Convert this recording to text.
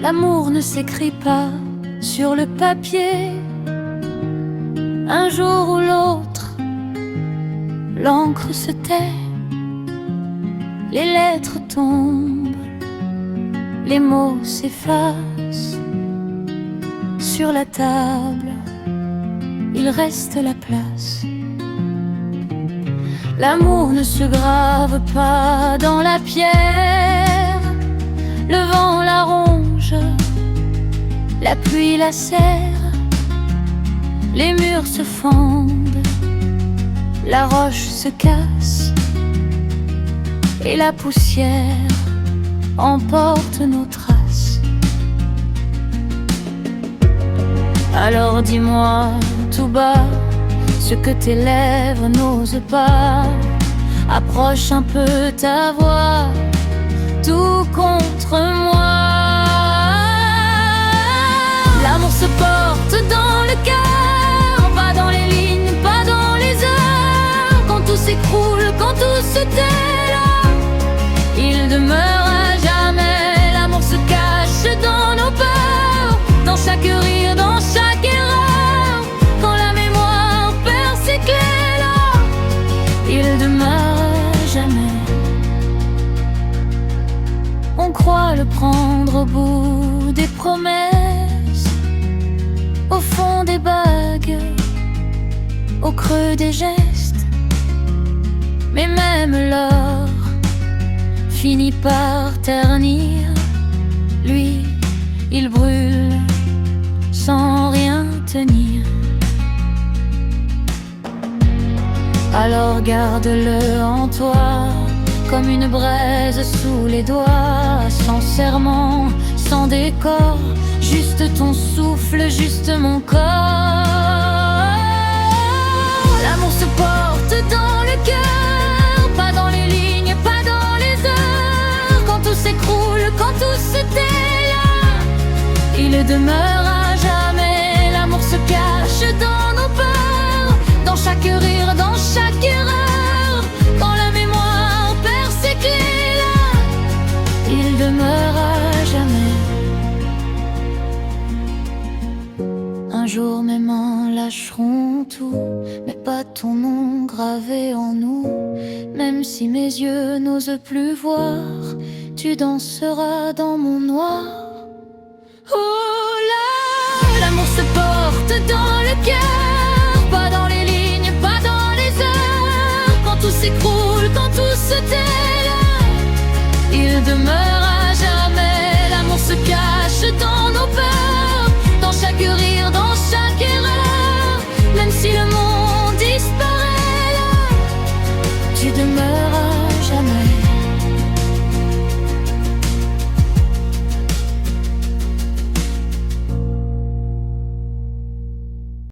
L'amour ne s'écrit pas sur le papier. Un jour ou l'autre, l'encre se tait, les lettres tombent, les mots s'effacent. Sur la table, il reste la place. L'amour ne se grave pas dans la pierre. Le vent la ronge, la pluie la serre. Les murs se fendent, la roche se casse, et la poussière emporte nos traces. Alors dis-moi tout bas ce que tes lèvres n'osent pas. Approche un peu ta voix, tout contre moi. L'amour se porte dans le cœur, pas dans les lignes, pas dans les heures. Quand tout s'écroule, quand tout se tait là, il demeure à jamais. L'amour se cache dans nos peurs, dans chaque rire, dans chaque erreur. Quand la mémoire perd ses clés là, il demeure à jamais. On croit le prendre au bout des promesses, au fond des bagues, au creux des gestes. Mais même l'or finit par ternir. Lui, il brûle sans rien tenir. Alors garde-le en toi, comme une braise sous les doigts. Sans serment, sans décor, juste ton souffle, juste mon corps. L'amour se porte dans le cœur, pas dans les lignes, pas dans les heures. Quand tout s'écroule, quand tout se tait là, il demeure à jamais. L'amour se cache dans nos peurs, dans chaque rire, dans chaque erreur. Quand la mémoire perd ses clés là, il demeure à jamais. Un jour mes mains lâcheront tout, mais pas ton nom gravé en nous. Même si mes yeux n'osent plus voir, tu danseras dans mon noir. Oh là, l'amour se porte dans le cœur, pas dans les lignes, pas dans les heures. Quand tout s'écroule, quand tout se tait là, il demeure